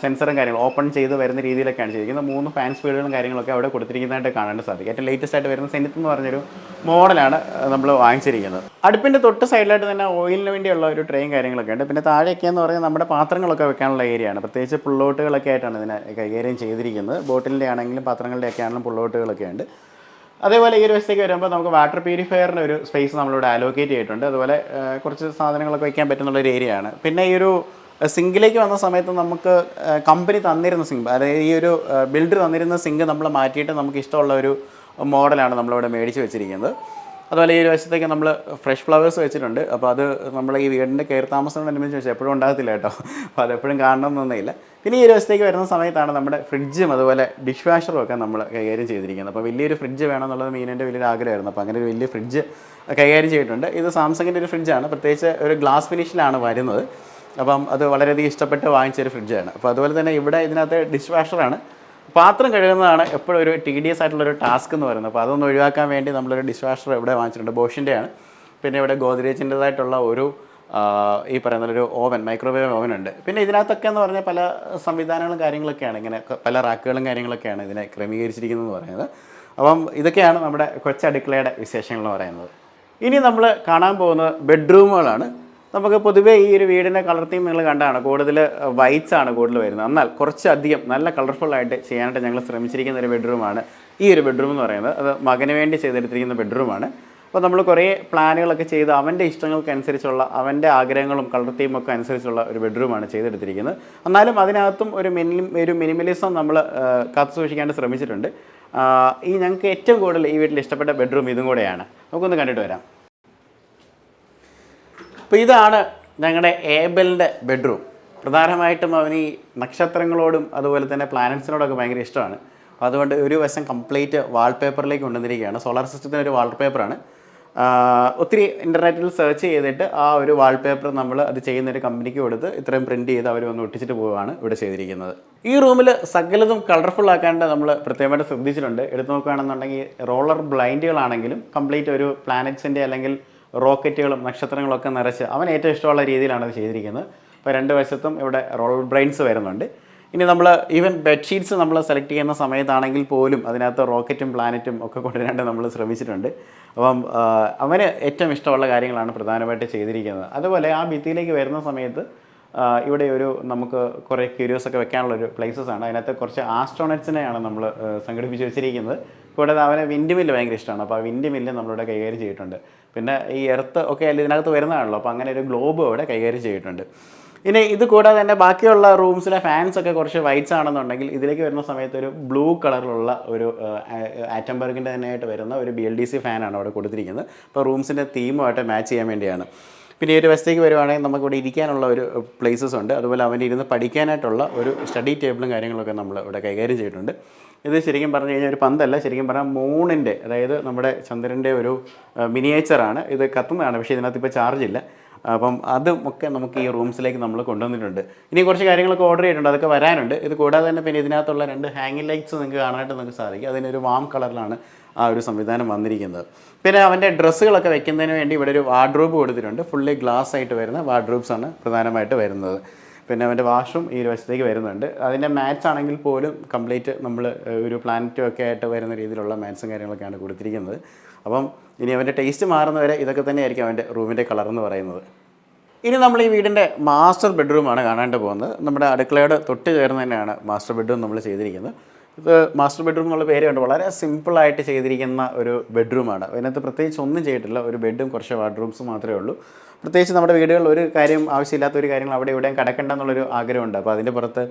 സെൻസറും കാര്യങ്ങളും ഓപ്പൺ ചെയ്ത് വരുന്ന രീതിയിലൊക്കെയാണ് ചെയ്തിരിക്കുന്നത്. 3 ഫാൻ സ്പീഡുകളും കാര്യങ്ങളൊക്കെ അവിടെ കൊടുത്തിരിക്കുന്നതായിട്ട് കാണാൻ സാധിക്കും. ഏറ്റവും ലേറ്റസ്റ്റ് ആയിട്ട് വരുന്ന സെനിത്ത് എന്ന് പറഞ്ഞൊരു മോഡലാണ് നമ്മൾ വാങ്ങിച്ചിരിക്കുന്നത്. അടുപ്പിൻ്റെ തൊട്ട് സൈഡിലായിട്ട് തന്നെ ഓയിലിന് വേണ്ടിയുള്ള ഒരു ട്രെയും കാര്യങ്ങളൊക്കെ ഉണ്ട്. പിന്നെ താഴെയൊക്കെയെന്ന് പറഞ്ഞാൽ നമ്മുടെ പാത്രങ്ങളൊക്കെ വെക്കാനുള്ള ഏരിയയാണ്. പ്രത്യേകിച്ച് പുള്ളോട്ടുകളൊക്കെ ആയിട്ടാണ് ഇതിനെ കൈകാര്യം ചെയ്തിരിക്കുന്നത്. ബോട്ടിലിൻ്റെ ആണെങ്കിലും പാത്രങ്ങളുടെയൊക്കെ ആണെങ്കിലും പുള്ളോട്ടുകളൊക്കെ ഉണ്ട്. അതേപോലെ ഈ ഒരു വശത്തേക്ക് വരുമ്പോൾ നമുക്ക് വാട്ടർ പ്യൂരിഫയറിൻ്റെ ഒരു സ്പേസ് നമ്മളിവിടെ അലോക്കേറ്റ് ചെയ്തിട്ടുണ്ട്. അതുപോലെ കുറച്ച് സാധനങ്ങളൊക്കെ വയ്ക്കാൻ പറ്റുന്നുള്ളൊരു ഏരിയയാണ്. പിന്നെ ഈ ഒരു സിങ്കിലേക്ക് വന്ന സമയത്ത് നമുക്ക് കമ്പനി തന്നിരുന്ന സിങ്ക്, അതായത് ഈ ഒരു ബിൽഡർ തന്നിരുന്ന സിങ്ക് നമ്മൾ മാറ്റിയിട്ട് നമുക്ക് ഇഷ്ടമുള്ള ഒരു മോഡലാണ് നമ്മളിവിടെ മേടിച്ച് വെച്ചിരിക്കുന്നത്. അതുപോലെ ഈ ഒരു വശത്തേക്ക് നമ്മൾ ഫ്രഷ് ഫ്ലവേഴ്സ് വെച്ചിട്ടുണ്ട്. അപ്പോൾ അത് നമ്മൾ ഈ വീടിൻ്റെ കയറി താമസത്തോടനുബന്ധിച്ച് വെച്ചാൽ എപ്പോഴും ഉണ്ടാകത്തില്ല കേട്ടോ. അപ്പോൾ അതെപ്പോഴും കാണണമെന്നൊന്നുമില്ല. പിന്നെ ഈ ഒരു വശത്തേക്ക് വരുന്ന സമയത്താണ് നമ്മുടെ ഫ്രിഡ്ജും അതുപോലെ ഡിഷ് വാഷറും ഒക്കെ നമ്മൾ കൈകാര്യം ചെയ്തിരിക്കുന്നത്. അപ്പോൾ വലിയൊരു ഫ്രിഡ്ജ് വേണമെന്നുള്ളത് മീനിൻ്റെ വലിയൊരു ആഗ്രഹമായിരുന്നു. അപ്പോൾ അങ്ങനെ ഒരു വലിയ ഫ്രിഡ്ജ് കൈകാര്യം ചെയ്തിട്ടുണ്ട്. ഇത് സാംസങ്ങിൻ്റെ ഒരു ഫ്രിഡ്ജാണ്. പ്രത്യേകിച്ച് ഒരു ഗ്ലാസ് ഫിനിഷിലാണ് വരുന്നത്. അപ്പം അത് വളരെയധികം ഇഷ്ടപ്പെട്ട് വാങ്ങിച്ചൊരു ഫ്രിഡ്ജാണ്. അപ്പോൾ അതുപോലെ തന്നെ ഇവിടെ ഇതിനകത്ത് ഡിഷ് വാഷറാണ്. പാത്രം കഴുകുന്നതാണ് എപ്പോഴും ഒരു TDS ആയിട്ടുള്ളൊരു ടാസ്ക് എന്ന് പറയുന്നത്. അപ്പോൾ അതൊന്ന് ഒഴിവാക്കാൻ വേണ്ടി നമ്മളൊരു ഡിഷ് വാഷർ ഇവിടെ വാങ്ങിച്ചിട്ടുണ്ട്. ബോഷിൻ്റെയാണ്. പിന്നെ ഇവിടെ ഗോദ്രേജിൻ്റെതായിട്ടുള്ള ഒരു ഈ പറയുന്ന ഒരു ഓവൻ, മൈക്രോവേവ് ഓവൻ ഉണ്ട്. പിന്നെ ഇതിനകത്തൊക്കെ എന്ന് പറഞ്ഞാൽ പല സംവിധാനങ്ങളും കാര്യങ്ങളൊക്കെയാണ്, ഇങ്ങനെ പല റാക്കുകളും കാര്യങ്ങളൊക്കെയാണ് ഇതിനെ ക്രമീകരിച്ചിരിക്കുന്നതെന്ന് പറയുന്നത്. അപ്പം ഇതൊക്കെയാണ് നമ്മുടെ കൊച്ചടുക്കളയുടെ വിശേഷങ്ങൾ എന്ന് പറയുന്നത്. ഇനി നമ്മൾ കാണാൻ പോകുന്നത് ബെഡ്റൂമുകളാണ്. നമുക്ക് പൊതുവേ ഈ ഒരു വീടിൻ്റെ കളർ തീം നിങ്ങൾ കണ്ടാണ്, കൂടുതൽ വൈറ്റ്സ് ആണ് കൂടുതൽ വരുന്നത്. എന്നാൽ കുറച്ചധികം നല്ല കളർഫുള്ളായിട്ട് ചെയ്യാനായിട്ട് ഞങ്ങൾ ശ്രമിച്ചിരിക്കുന്ന ഒരു ബെഡ്റൂമാണ് ഈ ഒരു ബെഡ്റൂം എന്ന് പറയുന്നത്. അത് മകന് വേണ്ടി ചെയ്തെടുത്തിരിക്കുന്ന ബെഡ്റൂമാണ്. അപ്പോൾ നമ്മൾ കുറേ പ്ലാനുകളൊക്കെ ചെയ്ത് അവൻ്റെ ഇഷ്ടങ്ങൾക്കനുസരിച്ചുള്ള അവൻ്റെ ആഗ്രഹങ്ങളും കളർ തീമൊക്കെ അനുസരിച്ചുള്ള ഒരു ബെഡ്റൂമാണ് ചെയ്തെടുത്തിരിക്കുന്നത്. എന്നാലും അതിനകത്തും ഒരു മിനിമലിസം നമ്മൾ കാത്തു സൂക്ഷിക്കാണ്ട് ശ്രമിച്ചിട്ടുണ്ട്. ഈ ഞങ്ങൾക്ക് ഏറ്റവും കൂടുതൽ ഈ വീട്ടിൽ ഇഷ്ടപ്പെട്ട ബെഡ്റൂം ഇതും കൂടെയാണ്. നമുക്കൊന്ന് കണ്ടിട്ട് വരാം. അപ്പോൾ ഇതാണ് ഞങ്ങളുടെ ഏബലിൻ്റെ ബെഡ്റൂം. പ്രധാനമായിട്ടും അവന് ഈ നക്ഷത്രങ്ങളോടും അതുപോലെ തന്നെ പ്ലാനറ്റ്സിനോടൊക്കെ ഭയങ്കര ഇഷ്ടമാണ്. അപ്പോൾ അതുകൊണ്ട് ഒരു വശം കംപ്ലീറ്റ് വാൾപേപ്പറിലേക്ക് കൊണ്ടുവന്നിരിക്കുകയാണ്. സോളാർ സിസ്റ്റത്തിൻ്റെ ഒരു വാൾപേപ്പറാണ്. ഒത്തിരി ഇൻ്റർനെറ്റിൽ സെർച്ച് ചെയ്തിട്ട് ആ ഒരു വാൾപേപ്പർ നമ്മൾ അത് ചെയ്യുന്നൊരു കമ്പനിക്ക് കൊടുത്ത് ഇത്രയും പ്രിൻറ്റ് ചെയ്ത് അവർ വന്ന് ഒട്ടിച്ചിട്ട് പോവുകയാണ് ഇവിടെ ചെയ്തിരിക്കുന്നത്. ഈ റൂമിൽ സകലതും കളർഫുൾ ആക്കാണ്ട് നമ്മൾ പ്രത്യേകമായിട്ട് ശ്രദ്ധിച്ചിട്ടുണ്ട്. എടുത്തു നോക്കുകയാണെന്നുണ്ടെങ്കിൽ റോളർ ബ്ലൈൻഡുകളാണെങ്കിലും കംപ്ലീറ്റ് ഒരു പ്ലാനറ്റ്സിൻ്റെ അല്ലെങ്കിൽ റോക്കറ്റുകളും നക്ഷത്രങ്ങളൊക്കെ നിറച്ച് അവൻ ഏറ്റവും ഇഷ്ടമുള്ള രീതിയിലാണ് അത് ചെയ്തിരിക്കുന്നത്. അപ്പോൾ 2 വശത്തും ഇവിടെ റോളർ ബ്രെയിൻസ് വരുന്നുണ്ട്. ഇനി നമ്മൾ ഈവൻ ബെഡ്ഷീറ്റ്സ് നമ്മൾ സെലക്ട് ചെയ്യുന്ന സമയത്താണെങ്കിൽ പോലും അതിനകത്ത് റോക്കറ്റും പ്ലാനറ്റും ഒക്കെ കൊണ്ടുവരാണ്ട് നമ്മൾ ശ്രമിച്ചിട്ടുണ്ട്. അപ്പം അവന് ഏറ്റവും ഇഷ്ടമുള്ള കാര്യങ്ങളാണ് പ്രധാനമായിട്ട് ചെയ്തിരിക്കുന്നത്. അതുപോലെ ആ ഭിത്തിയിലേക്ക് വരുന്ന സമയത്ത് ഇവിടെ ഒരു നമുക്ക് കുറേ ക്യൂരിയോസ് ഒക്കെ വെക്കാനുള്ളൊരു പ്ലേസസാണ്. അതിനകത്ത് കുറച്ച് ആസ്ട്രോണറ്റ്സിനെയാണ് നമ്മൾ സംഘടിപ്പിച്ച് വെച്ചിരിക്കുന്നത്. കൂടാതെ അവന് വിൻഡ് മില്ല് ഭയങ്കര ഇഷ്ടമാണ്. അപ്പോൾ ആ വിൻഡ് മില്ല് നമ്മളിവിടെ കൈകാര്യം ചെയ്തിട്ടുണ്ട്. പിന്നെ ഈ എർത്ത് ഒക്കെ അല്ല ഇതിനകത്ത് വരുന്നതാണല്ലോ, അപ്പോൾ അങ്ങനെ ഒരു ഗ്ലോബ് ഇവിടെ കൈകാര്യം ചെയ്തിട്ടുണ്ട്. ഇനി ഇത് കൂടാതെ തന്നെ ബാക്കിയുള്ള റൂംസിലെ ഫാൻസൊക്കെ കുറച്ച് വൈറ്റ്സ് ആണെന്നുണ്ടെങ്കിൽ ഇതിലേക്ക് വരുന്ന സമയത്ത് ഒരു ബ്ലൂ കളറിലുള്ള ഒരു ആറ്റംബർഗിൻ്റെ തന്നെയായിട്ട് വരുന്ന ഒരു BLDC ഫാനാണ് അവിടെ കൊടുത്തിരിക്കുന്നത്. അപ്പോൾ റൂംസിൻ്റെ തീമുമായിട്ട് മാച്ച് ചെയ്യാൻ വേണ്ടിയാണ്. പിന്നെ ഈ ഒരു വശത്തേക്ക് വരുവാണെങ്കിൽ നമുക്കിവിടെ ഇരിക്കാനുള്ള ഒരു പ്ലേസസ് ഉണ്ട്. അതുപോലെ അവൻ്റെ ഇരുന്ന് പഠിക്കാനായിട്ടുള്ള ഒരു സ്റ്റഡി ടേബിളും കാര്യങ്ങളൊക്കെ നമ്മൾ ഇവിടെ കൈകാര്യം ചെയ്തിട്ടുണ്ട്. ഇത് ശരിക്കും പറഞ്ഞു കഴിഞ്ഞാൽ ഒരു പന്തല്ല, ശരിക്കും പറഞ്ഞാൽ മൂണിൻ്റെ, അതായത് നമ്മുടെ ചന്ദ്രൻ്റെ ഒരു മിനിയേച്ചറാണ്. ഇത് കത്തുന്നതാണ്, പക്ഷേ ഇതിനകത്ത് ഇപ്പോൾ ചാർജ് ഇല്ല. അപ്പം അതും ഒക്കെ നമുക്ക് ഈ റൂംസിലേക്ക് നമ്മൾ കൊണ്ടുവന്നിട്ടുണ്ട്. ഇനി കുറച്ച് കാര്യങ്ങളൊക്കെ ഓർഡർ ചെയ്തിട്ടുണ്ട്, അതൊക്കെ വരാനുണ്ട്. ഇത് കൂടാതെ തന്നെ പിന്നെ ഇതിനകത്തുള്ള 2 ഹാങ്ങിങ് ലൈറ്റ്സ് നിങ്ങൾക്ക് കാണാനായിട്ട് നിങ്ങൾക്ക് സാധിക്കും. അതിനൊരു വാം കളറിലാണ് ആ ഒരു സംവിധാനം വന്നിരിക്കുന്നത്. പിന്നെ അവൻ്റെ ഡ്രസ്സുകളൊക്കെ വെക്കുന്നതിന് വേണ്ടി ഇവിടെ ഒരു വാർഡ്രോബ് കൊടുത്തിട്ടുണ്ട്. ഫുള്ളി ഗ്ലാസ് ആയിട്ട് വരുന്ന വാർഡ്രോബ്സാണ് പ്രധാനമായിട്ട് വരുന്നത്. പിന്നെ അവൻ്റെ വാഷ്റൂം ഈ ഒരു വശത്തേക്ക് വരുന്നുണ്ട്. അതിൻ്റെ മാറ്റ്സ് ആണെങ്കിൽ പോലും കംപ്ലീറ്റ് നമ്മൾ ഒരു പ്ലാനറ്റും ഒക്കെ ആയിട്ട് വരുന്ന രീതിയിലുള്ള മാറ്റ്സും കാര്യങ്ങളൊക്കെയാണ് കൊടുത്തിരിക്കുന്നത്. അപ്പം ഇനി അവൻ്റെ ടേസ്റ്റ് മാറുന്നവരെ ഇതൊക്കെ തന്നെയായിരിക്കും അവൻ്റെ റൂമിൻ്റെ കളർ എന്ന് പറയുന്നത്. ഇനി നമ്മൾ ഈ വീടിൻ്റെ മാസ്റ്റർ ബെഡ്റൂമാണ് കാണാണ്ട് പോകുന്നത്. നമ്മുടെ അടുക്കളയോട് തൊട്ട് ചേർന്ന് തന്നെയാണ് മാസ്റ്റർ ബെഡ്റൂം നമ്മൾ ചെയ്തിരിക്കുന്നത്. ഇത് മാസ്റ്റർ ബെഡ്റൂം എന്നുള്ള പേരുണ്ട്. വളരെ സിമ്പിളായിട്ട് ചെയ്തിരിക്കുന്ന ഒരു ബെഡ്റൂമാണ്. അതിനകത്ത് പ്രത്യേകിച്ച് ഒന്നും ചെയ്തിട്ടില്ല. ഒരു ബെഡും കുറച്ച് വാർഡ്റൂംസും മാത്രമേ ഉള്ളൂ. പ്രത്യേകിച്ച് നമ്മുടെ വീടുകളിൽ ഒരു കാര്യം ആവശ്യമില്ലാത്ത ഒരു കാര്യങ്ങൾ അവിടെ ഇവിടെയും കിടക്കണ്ട എന്നുള്ളൊരു ആഗ്രഹമുണ്ട്. അപ്പോൾ അതിൻ്റെ പുറത്ത്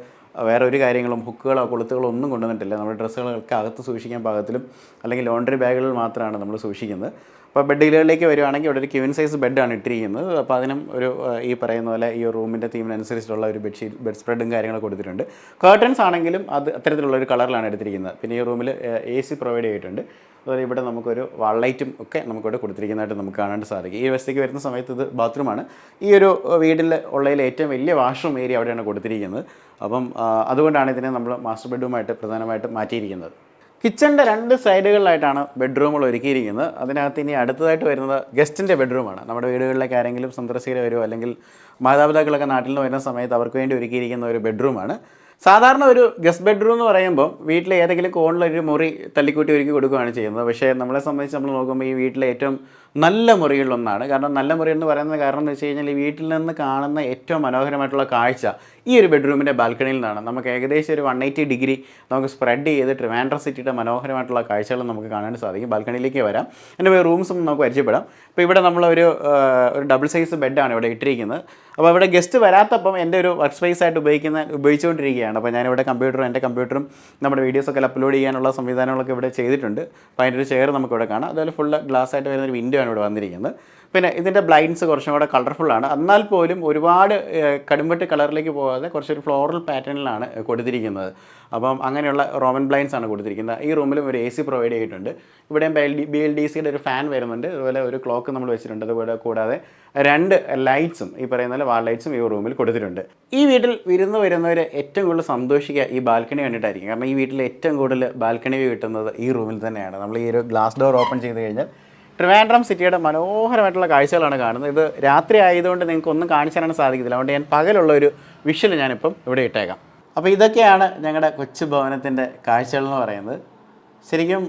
വേറെ ഒരു കാര്യങ്ങളും ഹുക്കുകളോ കൊളുത്തുകളോ ഒന്നും കൊണ്ടുവന്നിട്ടില്ല. നമ്മുടെ ഡ്രസ്സുകളൊക്കെ അകത്ത് സൂക്ഷിക്കാൻ പാകത്തിലും അല്ലെങ്കിൽ ലോണ്ടറി ബാഗുകളിൽ മാത്രമാണ് നമ്മൾ സൂക്ഷിക്കുന്നത്. അപ്പോൾ ബെഡുകളിലേക്ക് വരുവാണെങ്കിൽ ഇവിടെ ഒരു ക്യൂൻ സൈസ് ബെഡാണ് ഇട്ടിരിക്കുന്നത്. അപ്പോൾ അതിനും ഒരു ഈ പറയുന്ന പോലെ ഈ റൂമിൻ്റെ തീമിനനുസരിച്ചിട്ടുള്ള ഒരു ബെഡ് സ്പ്രെഡും കാര്യങ്ങളൊക്കെ കൊടുത്തിട്ടുണ്ട്. കേർട്ടൻസ് ആണെങ്കിലും അത് അത്തരത്തിലുള്ള ഒരു കളറിലാണ് എടുത്തിരിക്കുന്നത്. പിന്നെ ഈ റൂമിൽ AC പ്രൊവൈഡ് ചെയ്തിട്ടുണ്ട്. അതുപോലെ ഇവിടെ നമുക്കൊരു വാൾ ലൈറ്റും ഒക്കെ നമുക്കിവിടെ കൊടുത്തിരിക്കുന്നതായിട്ട് നമുക്ക് കാണാൻ സാധിക്കും. ഈ വശത്തേക്ക് വരുന്ന സമയത്ത് ഇത് ബാത്റൂമാണ്. ഈ ഒരു വീടിൽ ഉള്ളതിൽ ഏറ്റവും വലിയ വാഷ്റൂം ഏരിയ അവിടെയാണ് കൊടുത്തിരിക്കുന്നത്. അപ്പം അതുകൊണ്ടാണ് ഇതിനെ നമ്മൾ മാസ്റ്റർ ബെഡ്റൂമായിട്ട് പ്രധാനമായിട്ടും മാറ്റിയിരിക്കുന്നത്. കിച്ചണിൻ്റെ 2 സൈഡുകളിലായിട്ടാണ് ബെഡ്റൂമുകൾ ഒരുക്കിയിരിക്കുന്നത്. അതിനകത്ത് ഇനി അടുത്തതായിട്ട് വരുന്നത് ഗസ്റ്റിൻ്റെ ബെഡ്റൂമാണ്. നമ്മുടെ വീടുകളിലേക്ക് ആരെങ്കിലും സന്ദർശകർ വരുമോ അല്ലെങ്കിൽ മാതാപിതാക്കളൊക്കെ നാട്ടിൽ നിന്ന് വരുന്ന സമയത്ത് അവർക്ക് വേണ്ടി ഒരുക്കിയിരിക്കുന്ന ഒരു ബെഡ്റൂമാണ്. സാധാരണ ഒരു ഗസ്റ്റ് ബെഡ്റൂം എന്ന് പറയുമ്പോൾ വീട്ടിലെ ഏതെങ്കിലും കോണിലൊരു മുറി തല്ലിക്കൂട്ടി ഒരുക്കി കൊടുക്കുകയാണ് ചെയ്യുന്നത്. പക്ഷേ നമ്മളെ സംബന്ധിച്ച് നമ്മൾ നോക്കുമ്പോൾ ഈ വീട്ടിലെ ഏറ്റവും നല്ല മുറികളിലൊന്നാണ്. കാരണം നല്ല മുറി എന്ന് പറയുന്നത് കാരണം എന്ന് വെച്ച് കഴിഞ്ഞാൽ ഈ വീട്ടിൽ നിന്ന് കാണുന്ന ഏറ്റവും മനോഹരമായിട്ടുള്ള കാഴ്ച ഈ ഒരു ബെഡ്റൂമിൻ്റെ ബാൽക്കണിയിൽ നിന്നാണ്. നമുക്ക് ഏകദേശം ഒരു 180 ഡിഗ്രി നമുക്ക് സ്പ്രെഡ് ചെയ്ത് ട്രിവാൻഡ്രം സിറ്റിയുടെ മനോഹരമായിട്ടുള്ള കാഴ്ചകൾ നമുക്ക് കാണാൻ സാധിക്കും. ബാൽക്കണിയിലേക്ക് വരാം. എൻ്റെ റൂംസും നമുക്ക് പരിചയപ്പെടാം. അപ്പോൾ ഇവിടെ നമ്മളൊരു ഡബിൾ സൈസ് ബെഡാണ് ഇവിടെ ഇട്ടിരിക്കുന്നത്. അപ്പോൾ ഇവിടെ ഗസ്റ്റ് വരാത്തപ്പം എൻ്റെ ഒരു വർക്ക് സ്പേസ് ആയിട്ട് ഉപയോഗിച്ചുകൊണ്ടിരിക്കുകയാണ്. അപ്പോൾ ഞാനിവിടെ എൻ്റെ കമ്പ്യൂട്ടറും നമ്മുടെ വീഡിയോസൊക്കെ അപ്ലോഡ് ചെയ്യാനുള്ള സംവിധാനങ്ങളൊക്കെ ഇവിടെ ചെയ്തിട്ടുണ്ട്. അപ്പോൾ അതിൻ്റെ ഒരു ചെയർ നമുക്കിവിടെ കാണാം. അതുപോലെ ഫുള്ള് ഗ്ലാസ് ആയിട്ട് വരുന്നൊരു വിൻഡോ ആണ് ഇവിടെ വന്നിരിക്കുന്നത്. പിന്നെ ഇതിൻ്റെ ബ്ലൈൻഡ്സ് കുറച്ചും കൂടെ കളർഫുള്ളാണ്. എന്നാൽ പോലും ഒരുപാട് കടുംപെട്ട് കളറിലേക്ക് പോകാതെ കുറച്ചൊരു ഫ്ലോറൽ പാറ്റേണിലാണ് കൊടുത്തിരിക്കുന്നത്. അപ്പം അങ്ങനെയുള്ള റോമൻ ബ്ലൈൻഡ്സ് ആണ് കൊടുത്തിരിക്കുന്നത്. ഈ റൂമിലും ഒരു AC പ്രൊവൈഡ് ചെയ്തിട്ടുണ്ട്. ഇവിടെയും BLDCയുടെ ഒരു ഫാൻ വരുന്നുണ്ട്. അതുപോലെ ഒരു ക്ലോക്ക് നമ്മൾ വെച്ചിട്ടുണ്ട്. അതുപോലെ കൂടാതെ 2 ലൈറ്റ്സും ഈ പറയുന്ന പോലെ വാൾ ലൈറ്റ്സും ഈ റൂമിൽ കൊടുത്തിട്ടുണ്ട്. ഈ വീട്ടിൽ വരുന്നവർ ഏറ്റവും കൂടുതൽ സന്തോഷിക്കുക ഈ ബാൽക്കണി കണ്ടിട്ടായിരിക്കും. കാരണം ഈ വീട്ടിൽ ഏറ്റവും കൂടുതൽ ബാൽക്കണി വ്യൂ കിട്ടുന്നത് ഈ റൂമിൽ തന്നെയാണ്. നമ്മൾ ഈ ഒരു ഗ്ലാസ് ഡോർ ഓപ്പൺ ചെയ്ത് കഴിഞ്ഞാൽ ട്രിവാൻഡ്രം സിറ്റിയുടെ മനോഹരമായിട്ടുള്ള കാഴ്ചകളാണ് കാണുന്നത്. ഇത് രാത്രി ആയതുകൊണ്ട് നിങ്ങൾക്ക് ഒന്നും കാണിച്ചു തരാൻ സാധിക്കത്തില്ല. അതുകൊണ്ട് ഞാൻ പകലുള്ള ഒരു വിഷ്വൽ ഞാനിപ്പം ഇവിടെ ഇട്ടേക്കാം. അപ്പോൾ ഇതൊക്കെയാണ് ഞങ്ങളുടെ കൊച്ചു ഭവനത്തിൻ്റെ കാഴ്ചകൾ എന്ന് പറയുന്നത്. ശരിക്കും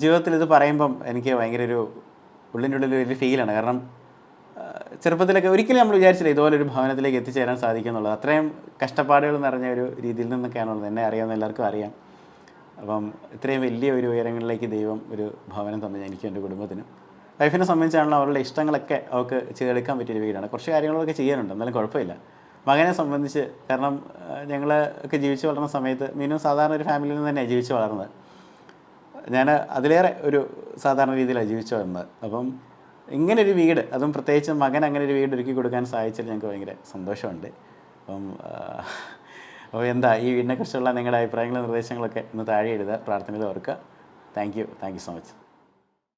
ജീവിതത്തിൽ ഇത് പറയുമ്പം എനിക്ക് ഭയങ്കര ഒരു ഉള്ളിൻ്റെ ഉള്ളിൽ ഒരു ഫീലാണ്. കാരണം ചെറുപ്പത്തിലൊക്കെ ഒരിക്കലും നമ്മൾ വിചാരിച്ചില്ല ഇതുപോലൊരു ഭവനത്തിലേക്ക് എത്തിച്ചേരാൻ സാധിക്കുമെന്നുള്ളത്. അത്രയും കഷ്ടപ്പാടുകൾ നിറഞ്ഞ ഒരു രീതിയിൽ നിന്നൊക്കെയാണുള്ളത്. എന്നെ അറിയാവുന്ന എല്ലാവർക്കും അറിയാം. അപ്പം ഇത്രയും വലിയ ഒരു ഉയരങ്ങളിലേക്ക് ദൈവം ഒരു ഭവനം തന്നു എനിക്കും എൻ്റെ കുടുംബത്തിനും. വൈഫിനെ സംബന്ധിച്ചാണല്ലോ അവരുടെ ഇഷ്ടങ്ങളൊക്കെ അവർക്ക് ചെയ്തെടുക്കാൻ പറ്റിയൊരു വീടാണ്. കുറച്ച് കാര്യങ്ങളൊക്കെ ചെയ്യാനുണ്ട്, എന്നാലും കുഴപ്പമില്ല. മകനെ സംബന്ധിച്ച് കാരണം ഞങ്ങൾ ഒക്കെ ജീവിച്ച് വളർന്ന സമയത്ത് മീനും സാധാരണ ഒരു ഫാമിലിയിൽ നിന്ന് തന്നെയാണ് ജീവിച്ച് വളർന്നത്. ഞാൻ അതിലേറെ ഒരു സാധാരണ രീതിയിലാണ് ജീവിച്ച് വളർന്നത്. അപ്പം ഇങ്ങനൊരു വീട്, അതും പ്രത്യേകിച്ച് മകൻ അങ്ങനെ ഒരു വീട് ഒരുക്കി കൊടുക്കാൻ സാധിച്ചതിൽ ഞങ്ങൾക്ക് ഭയങ്കര സന്തോഷമുണ്ട്. അപ്പോൾ എന്താ ഈ വീടിനെക്കുറിച്ചുള്ള നിങ്ങളുടെ അഭിപ്രായങ്ങളും നിർദ്ദേശങ്ങളൊക്കെ ഒന്ന് താഴെ എഴുതുക, പ്രാർത്ഥനയിൽ ഓർക്കുക. Thank you so much.